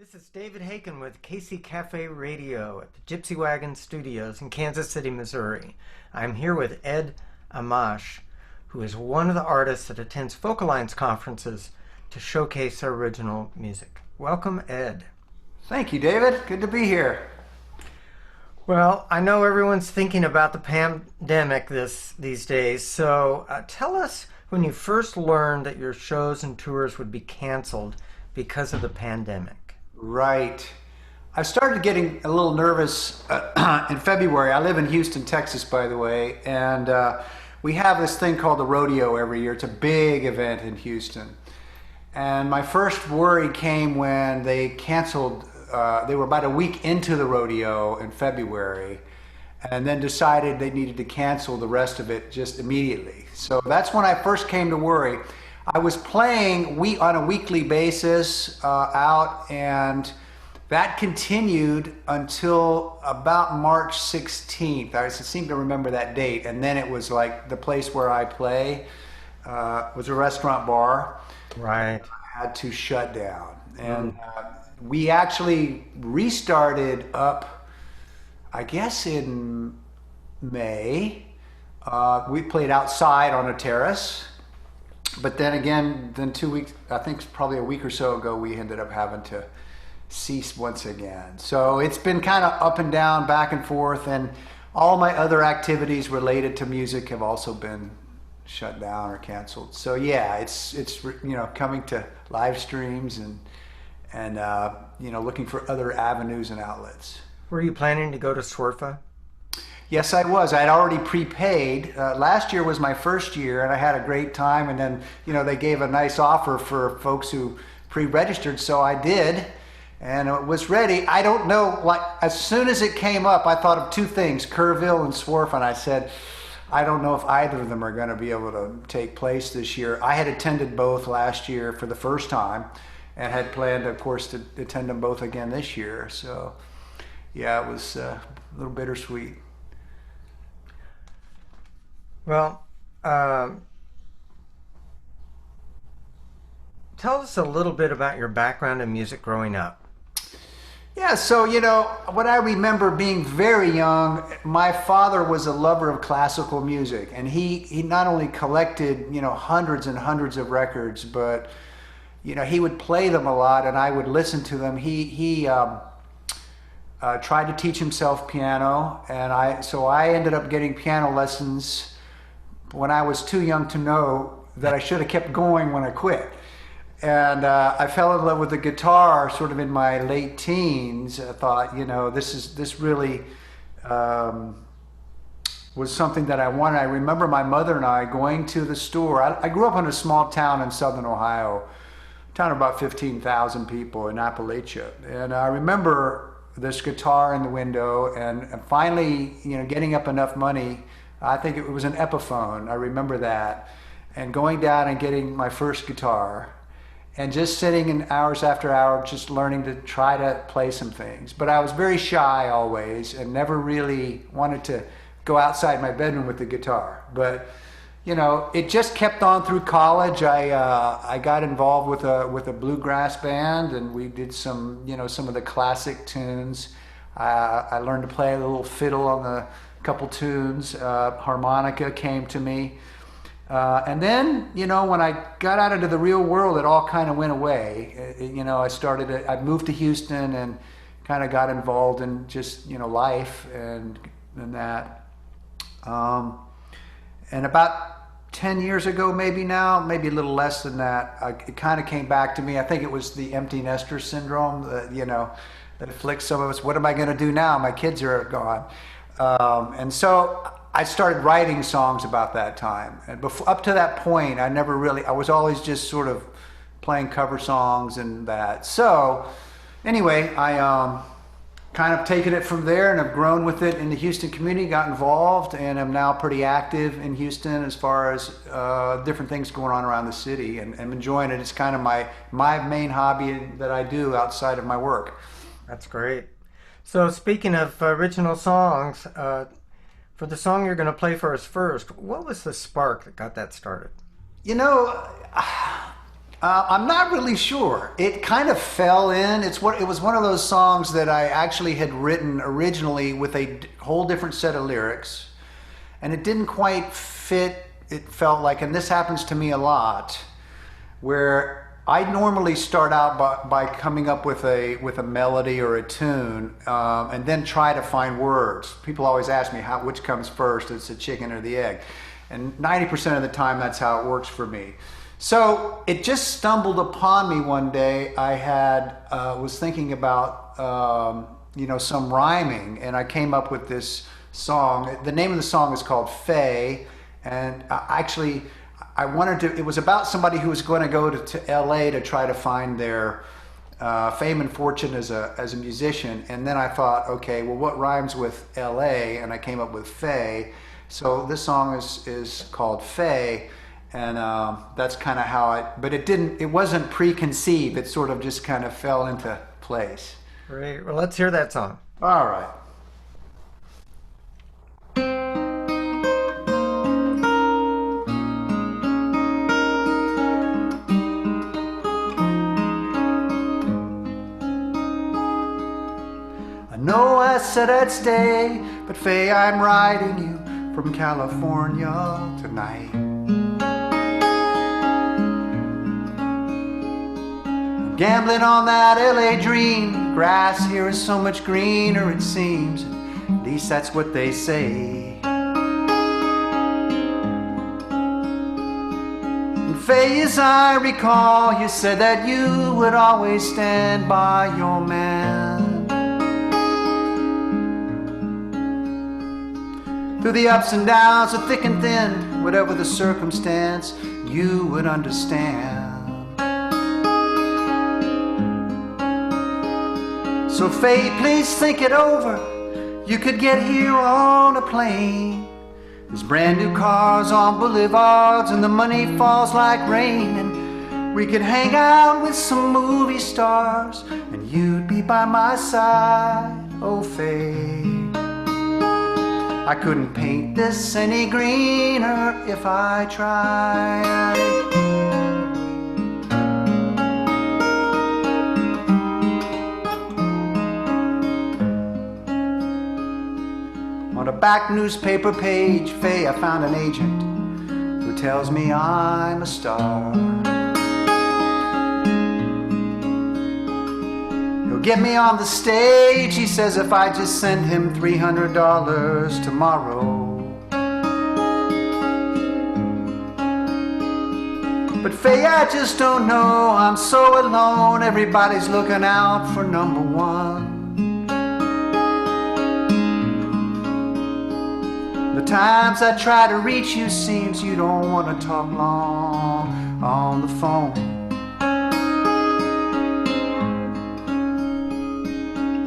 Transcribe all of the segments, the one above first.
This is David Hakan with Casey Cafe Radio at the Gypsy Wagon Studios in Kansas City, Missouri. I'm here with Ed Amash, who is one of the artists that attends Folk Alliance conferences to showcase their original music. Welcome, Ed. Thank you, David. Good to be here. Well, I know everyone's thinking about the pandemic these days, so tell us when you first learned that your shows and tours would be canceled because of the pandemic. Right. I started getting a little nervous in February. I live in Houston, Texas, by the way, and we have this thing called the rodeo every year. It's a big event in Houston. And my first worry came when they canceled, they were about a week into the rodeo in February, and then decided they needed to cancel the rest of it just immediately. So that's when I first came to worry. I was playing on a weekly basis out, and that continued until about March 16th. I seem to remember that date. And then it was like the place where I play was a restaurant bar. Right. I had to shut down. And we actually restarted up, I guess, in May. We played outside on a terrace. But then again, 2 weeks, I think probably a week or so ago, we ended up having to cease once again. So it's been kind of up and down, back and forth, and all my other activities related to music have also been shut down or canceled. So yeah, it's coming to live streams and looking for other avenues and outlets. Were you planning to go to SWRFA? Yes, I was. I had already prepaid. Last year was my first year, and I had a great time. And then, they gave a nice offer for folks who pre-registered, so I did, and it was ready. I don't know, as soon as it came up, I thought of two things, Kerrville and SWRFA, and I said, I don't know if either of them are going to be able to take place this year. I had attended both last year for the first time, and had planned, of course, to attend them both again this year. So, yeah, it was a little bittersweet. Well, tell us a little bit about your background in music growing up. Yeah, so, what I remember being very young, my father was a lover of classical music, and he not only collected, hundreds and hundreds of records, but, he would play them a lot, and I would listen to them. He tried to teach himself piano, and so I ended up getting piano lessons when I was too young to know that I should have kept going when I quit. And I fell in love with the guitar sort of in my late teens. I thought, this really was something that I wanted. I remember my mother and I going to the store. I grew up in a small town in southern Ohio, a town of about 15,000 people in Appalachia. And I remember this guitar in the window, and finally, getting up enough money. I think it was an Epiphone, I remember that, and going down and getting my first guitar and just sitting in hours after hours just learning to try to play some things. But I was very shy always and never really wanted to go outside my bedroom with the guitar. But it just kept on through college. I got involved with a bluegrass band, and we did some of the classic tunes. I learned to play a little fiddle on the couple tunes. Harmonica came to me. And then, when I got out into the real world, it all kind of went away. I moved to Houston and kind of got involved in just, life and that. And about 10 years ago, maybe a little less than that, it kind of came back to me. I think it was the empty nester syndrome, that afflicts some of us. What am I going to do now? My kids are gone. And so I started writing songs about that time. And up to that point, I was always just sort of playing cover songs and that. So anyway, I kind of taken it from there and have grown with it in the Houston community, got involved, and I'm now pretty active in Houston as far as different things going on around the city, and I'm enjoying it. It's kind of my main hobby that I do outside of my work. That's great. So speaking of original songs, for the song you're going to play for us first, what was the spark that got that started? I'm not really sure. It kind of fell in. It was one of those songs that I actually had written originally with a whole different set of lyrics, and it didn't quite fit. It felt like, and this happens to me a lot, where I normally start out by coming up with a melody or a tune, and then try to find words. People always ask me which comes first, it's the chicken or the egg, and 90% of the time that's how it works for me. So it just stumbled upon me one day. I was thinking about some rhyming, and I came up with this song. The name of the song is called Faye, and actually I wanted to. It was about somebody who was going to go to L.A. to try to find their fame and fortune as a musician. And then I thought, okay, well, what rhymes with L.A.? And I came up with Faye. So this song is called Faye. And that's kind of how but it wasn't preconceived. It sort of just kind of fell into place. Great. Well, let's hear that song. All right. I know I said I'd stay, but Faye, I'm writing you from California tonight. Gambling on that LA dream. Grass here is so much greener, it seems. At least that's what they say. And Faye, as I recall, you said that you would always stand by your man. Through the ups and downs, the thick and thin, whatever the circumstance, you would understand. So Faye, please think it over. You could get here on a plane. There's brand new cars on boulevards and the money falls like rain. And we could hang out with some movie stars and you'd be by my side, oh Faye. I couldn't paint this any greener if I tried. On a back newspaper page, Faye, I found an agent who tells me I'm a star. He'll get me on the stage, he says, if I just send him $300 tomorrow. But Faye, I just don't know, I'm so alone, everybody's looking out for number one. The times I try to reach you, seems you don't want to talk long on the phone.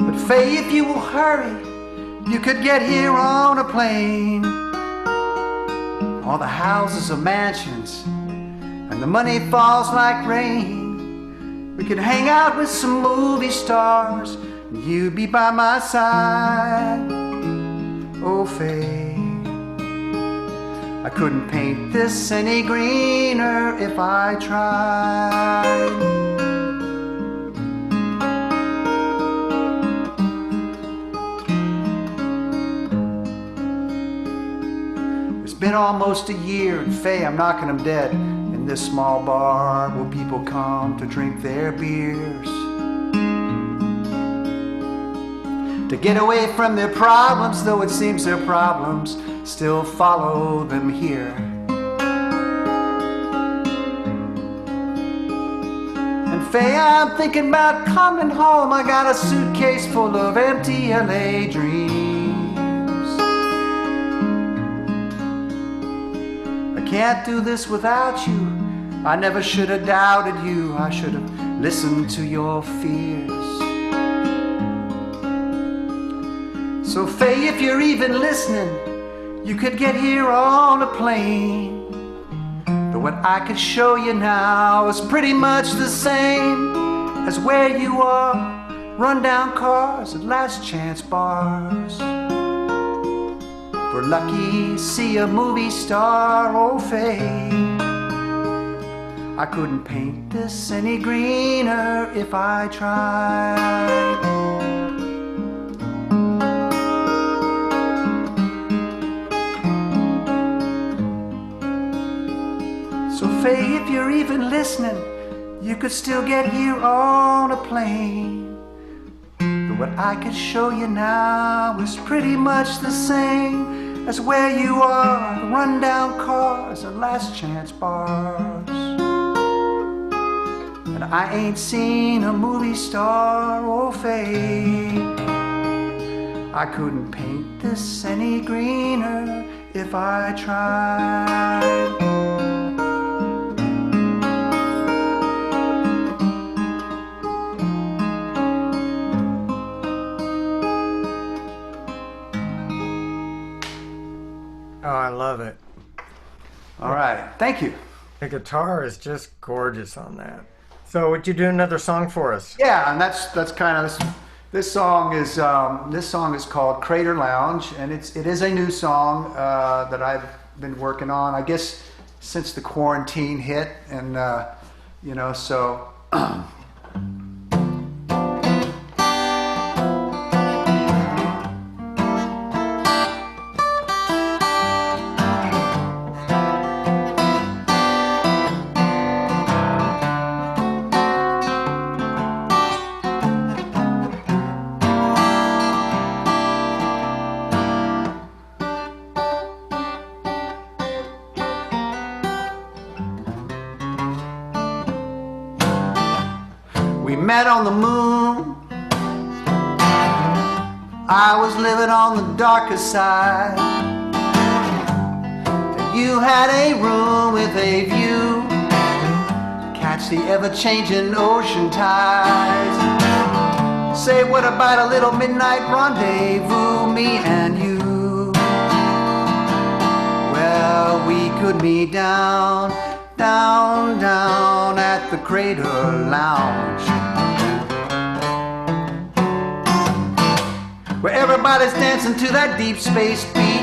But Faye, if you will hurry, you could get here on a plane. All the houses are mansions, and the money falls like rain. We could hang out with some movie stars, and you'd be by my side, oh Faye. I couldn't paint this any greener if I tried. It's been almost a year, and Faye, I'm knocking them dead in this small bar where people come to drink their beers, to get away from their problems, though it seems their problems still follow them here. And Faye, I'm thinking about coming home. I got a suitcase full of empty LA dreams. I can't do this without you. I never should have doubted you. I should have listened to your fears. So Faye, if you're even listening, you could get here on a plane. But what I could show you now is pretty much the same as where you are. Rundown cars at last chance bars. If we're lucky, see a movie star, oh Faye. I couldn't paint this any greener if I tried. So Faye, if you're even listening, you could still get here on a plane. But what I could show you now is pretty much the same as where you are, the rundown cars and last chance bars. And I ain't seen a movie star, oh Faye. I couldn't paint this any greener if I tried. Oh, I love it. All right, thank you. The guitar is just gorgeous on that. So would you do another song for us? Yeah, and that's kind of this song is called Crater Lounge, and it is a new song that I've been working on, I guess, since the quarantine hit, and you know, so. We met on the moon. I was living on the darker side, and you had a room with a view, catch the ever-changing ocean tides. Say, what about a little midnight rendezvous, me and you? Well, we could be down at the Crater Lounge, where everybody's dancing to that deep space beat,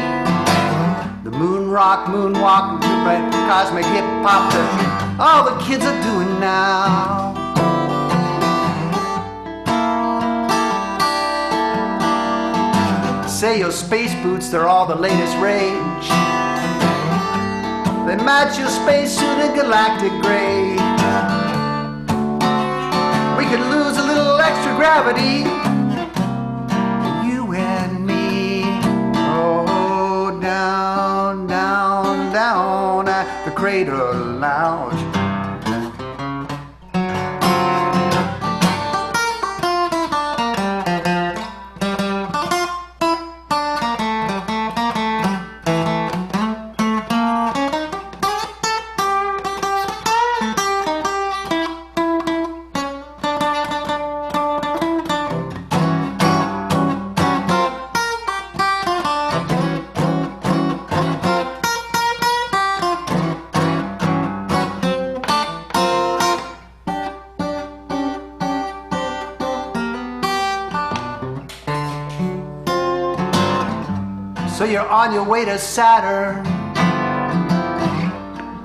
the moon rock, moonwalk, and cosmic hip hop that all the kids are doing now. Say your space boots, they're all the latest rage. They match your spacesuit in galactic gray. We could lose a little extra gravity, you and me. Oh, down at the Crater Lounge. So you're on your way to Saturn,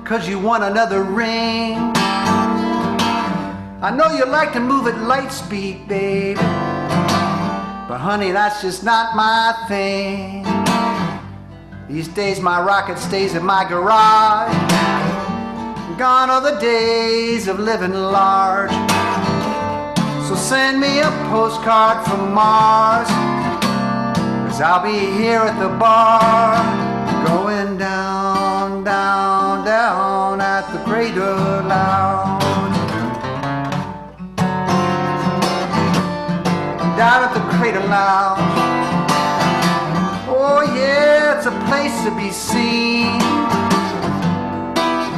'cause you want another ring. I know you like to move at light speed, baby, but honey, that's just not my thing. These days my rocket stays in my garage. Gone are the days of living large. So send me a postcard from Mars, 'cause I'll be here at the bar, going down at the Crater Lounge. Down at the Crater Lounge. Oh yeah, it's a place to be seen.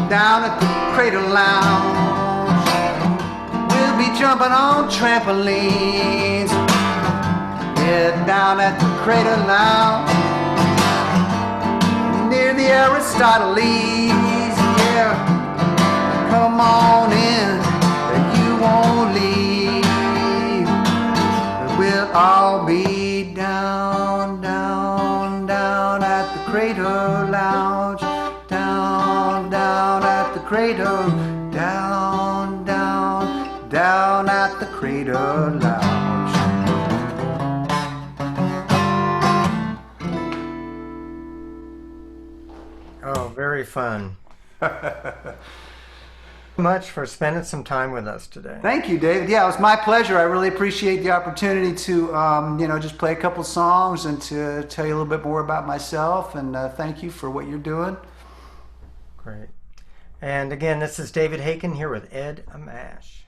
Down at the Crater Lounge. We'll be jumping on trampolines. Yeah, down at the Crater Lounge, near the Aristoteles. Yeah, come on in, you won't leave. We'll all be down at the Crater Lounge. Down at the Crater, down. Oh, very fun. Much for spending some time with us today. Thank you, David. Yeah, it was my pleasure. I really appreciate the opportunity to, just play a couple songs and to tell you a little bit more about myself. And thank you for what you're doing. Great. And again, this is David Hakan here with Ed Amash.